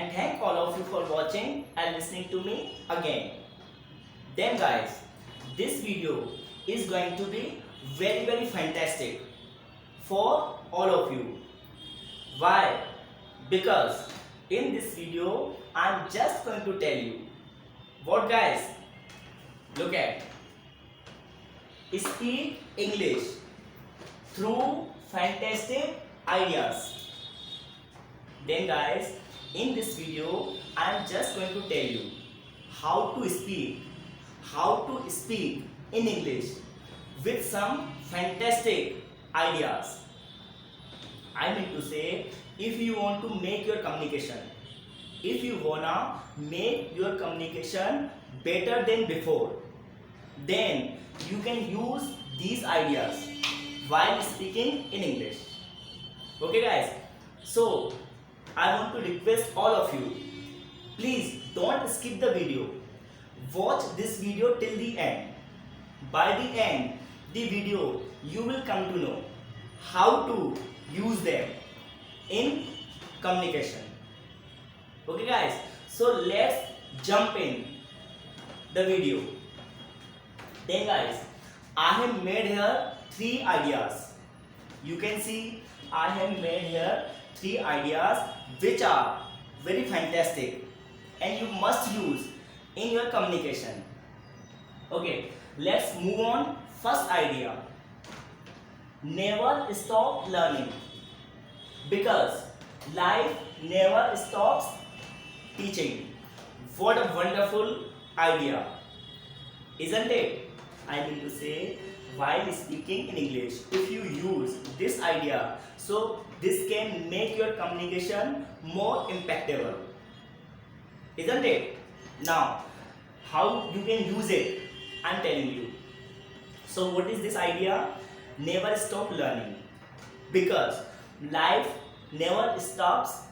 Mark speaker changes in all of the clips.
Speaker 1: and thank all of you for watching and listening to me again. Then guys, this video is going to be very fantastic for all of you. Why? Because in this video I'm just going to tell you what guys, look at, speak English through fantastic ideas. Then guys, in this video I am just going to tell you how to speak in English with some fantastic ideas. I mean to say, if you want to make your communication, if you wanna make your communication better than before, then you can use these ideas while speaking in English. Okay guys, so I want to request all of you, please don't skip the video. Watch this video till the end. By the end the video you will come to know how to use them in communication. Okay guys, so let's jump in the video. Then guys, I have made here 3 ideas. You can see I have made here 3 ideas which are very fantastic and you must use in your communication. Okay, let's move on. First idea, never stop learning, because life never stops teaching. What a wonderful idea, isn't it? I mean to say, while speaking in English, if you use this idea, so this can make your communication more impactful, isn't it? Now, how you can use it, I'm telling you. So what is this idea? Never stop learning, because life never stops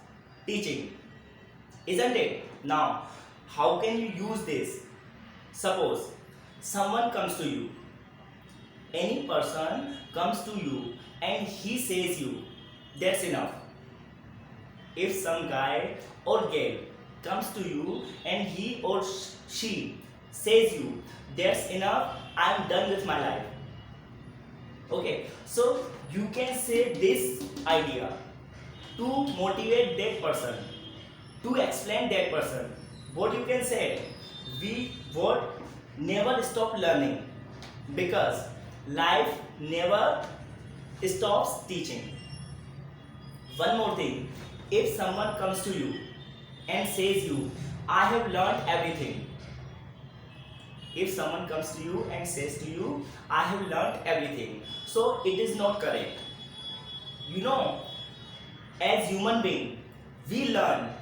Speaker 1: teaching, isn't it? Now, how can you use this? Suppose someone comes to you, any person comes to you and he says you, that's enough. If some guy or girl comes to you and he or she says you, that's enough, I'm done with my life. Okay, so you can say this idea to motivate that person, to explain that person. What you can say, we would never stop learning, because life never stops teaching. One more thing, if someone comes to you and says you, I have learned everything. If someone comes to you and says to you, I have learned everything, so it is not correct. You know, as human being, we learn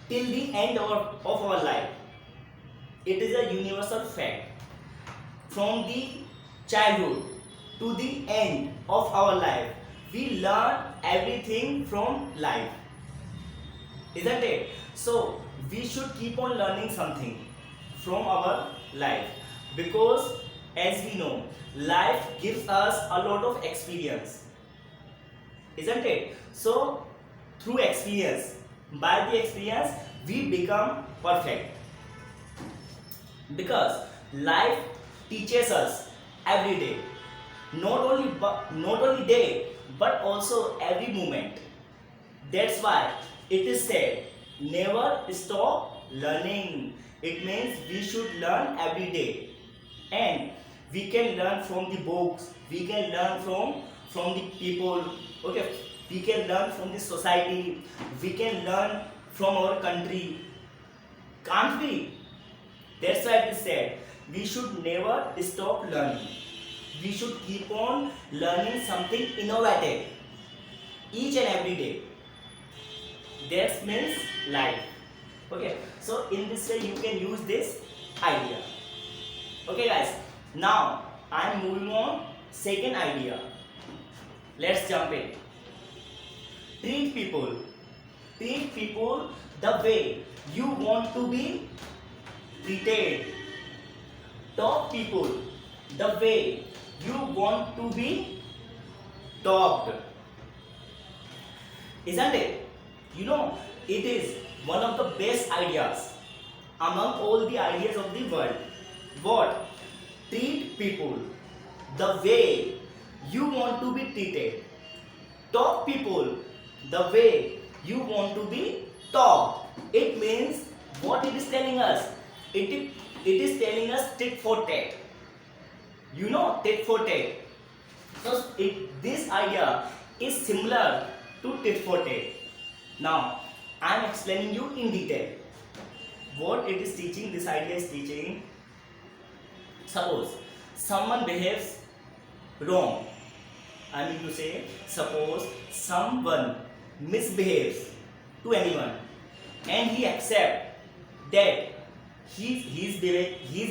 Speaker 1: till the end of our life. It is a universal fact. From the childhood to the end of our life, we learn everything from life, isn't it? So we should keep on learning something from our life, because as we know, life gives us a lot of experience, isn't it? So through experience, by the experience we become perfect, because life teaches us every day, not only day but also every moment. That's why it is said, never stop learning. It means we should learn every day, and we can learn from the books, we can learn from the people. Okay, we can learn from the society, we can learn from our country, can't we? That's why it is said, we should never stop learning. We should keep on learning something innovative each and every day. That means life. Okay, so in this way you can use this idea. Okay guys, now I am moving on second idea. Let's jump in. Treat people the way you want to be treated. Talk people the way you want to be talked, isn't it? You know, it is one of the best ideas among all the ideas of the world. What? Treat people the way you want to be treated. Talk people the way you want to be talked. It means what it is telling us. It is telling us tit for tat. You know, tit for tat. So this idea is similar to tit for tat. Now I am explaining you in detail what it is teaching. This idea is teaching. Suppose someone behaves wrong. I mean to say, suppose someone misbehaves to anyone and he accepts that he is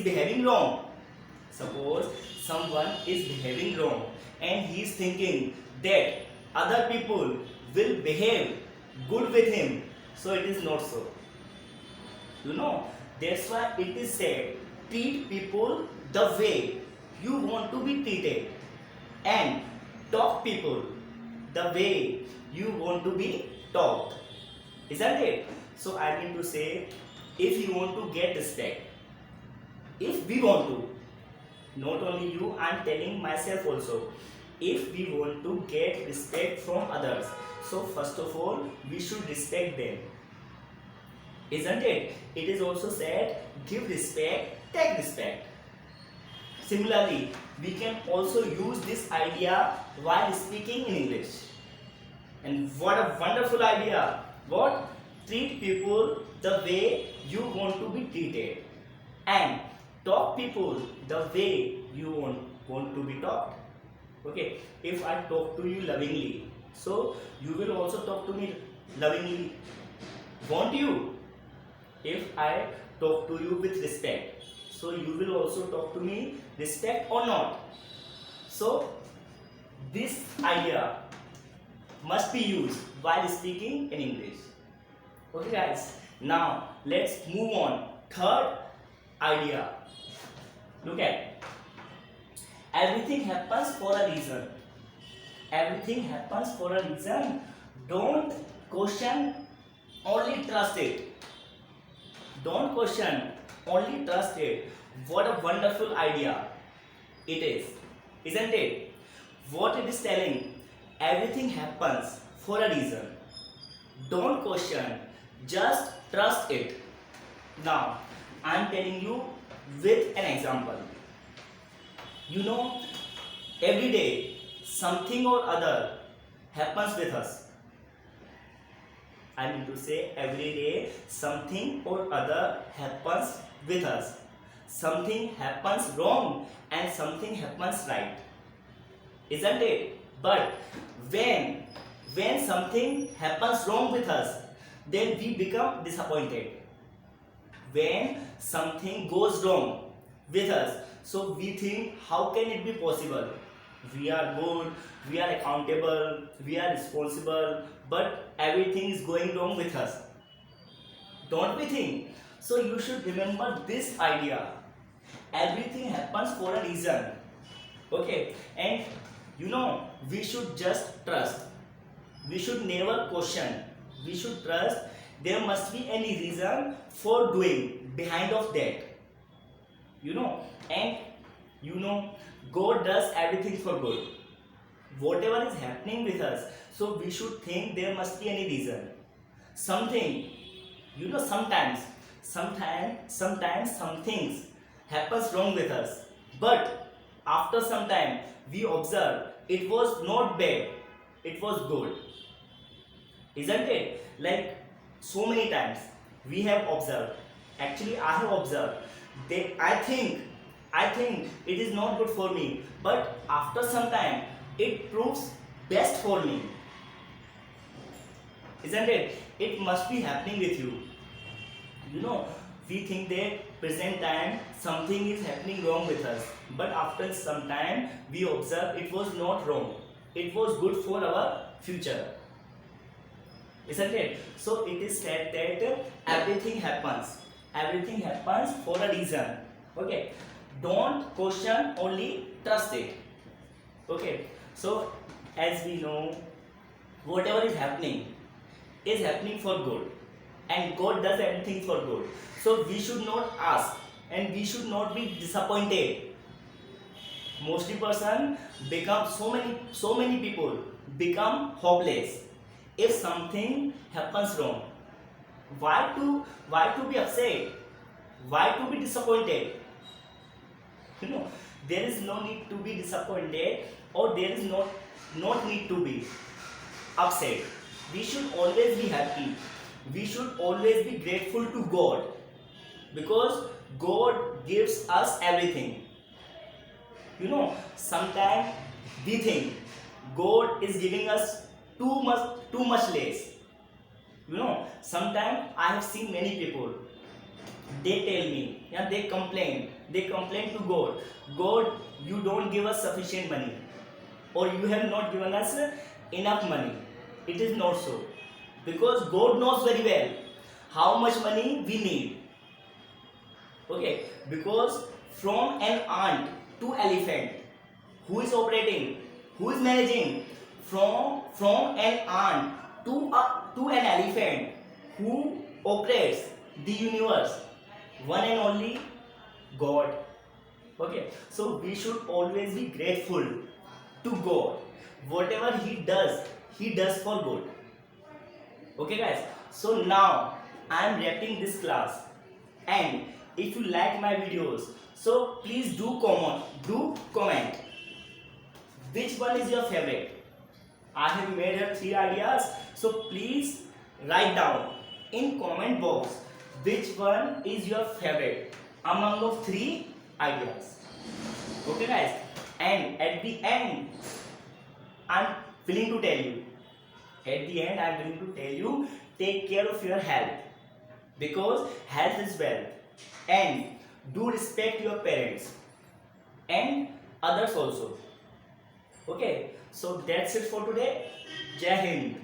Speaker 1: behaving wrong. Suppose someone is behaving wrong and he is thinking that other people will behave good with him. So it is not so. You know, that's why it is said, treat people the way you want to be treated and talk people the way you want to be talked. Isn't it? So I mean to say, if you want to get respect, if we want to, not only you, I am telling myself also, if we want to get respect from others, so first of all we should respect them. Isn't it? It is also said, give respect, take respect. Similarly, we can also use this idea while speaking in English. And what a wonderful idea! What? Treat people the way you want to be treated and talk people the way you want to be talked. Okay, if I talk to you lovingly, so you will also talk to me lovingly, won't you? If I talk to you with respect, so you will also talk to me respect or not. So this idea must be used while speaking in English. Okay guys, now let's move on. Third idea. Look at, everything happens for a reason. Everything happens for a reason. Don't question, only trust it. Don't question, only trust it. What a wonderful idea it is, isn't it? What it is telling, everything happens for a reason. Don't question, just trust it. Now I am telling you with an example. You know, every day something or other happens with us. I mean to say, every day something or other happens with us. Something happens wrong and something happens right. Isn't it? But when something happens wrong with us, then we become disappointed. When something goes wrong with us, so we think, how can it be possible? We are good, we are accountable, we are responsible, but everything is going wrong with us. Don't we think? So you should remember this idea. Everything happens for a reason. Okay, and you know, we should just trust. We should never question. We should trust. There must be any reason for doing behind of that. You know, and you know, God does everything for good. Whatever is happening with us, so we should think there must be any reason. Something, you know, sometimes some things happens wrong with us, but after some time we observe it was not bad, it was good. Isn't it? Like so many times we have observed, actually I have observed, I think it is not good for me, but after some time it proves best for me. Isn't it? It must be happening with you. You know, we think that present time something is happening wrong with us, but after some time we observe it was not wrong, it was good for our future. Isn't it? So it is said that everything happens for a reason. Okay, don't question, only trust it. Okay, so as we know, whatever is happening for good, and God does everything for good. So we should not ask and we should not be disappointed. Mostly person become so many people become hopeless if something happens wrong. Why to be upset? Why to be disappointed? You know, there is no need to be disappointed, or there is not need to be upset. We should always be happy. We should always be grateful to God, because God gives us everything. You know, sometimes we think God is giving us too much less. You know, sometimes I have seen many people, they tell me, yeah, they complain to God, God, you don't give us sufficient money, or you have not given us enough money. It is not so, because God knows very well how much money we need. Okay, because from an ant to elephant, who is operating, who is managing? From an ant to an elephant, who operates the universe? One and only God. Okay, so we should always be grateful to God. Whatever He does for good. Okay guys, so now I am wrapping this class, and if you like my videos, so please do comment which one is your favorite. I have made here 3 ideas, so please write down in comment box which one is your favorite among of 3 ideas. Okay guys, and at the end I'm willing to tell you, take care of your health, because health is wealth, and do respect your parents and others also. Okay, so that's it for today. Jai Hind.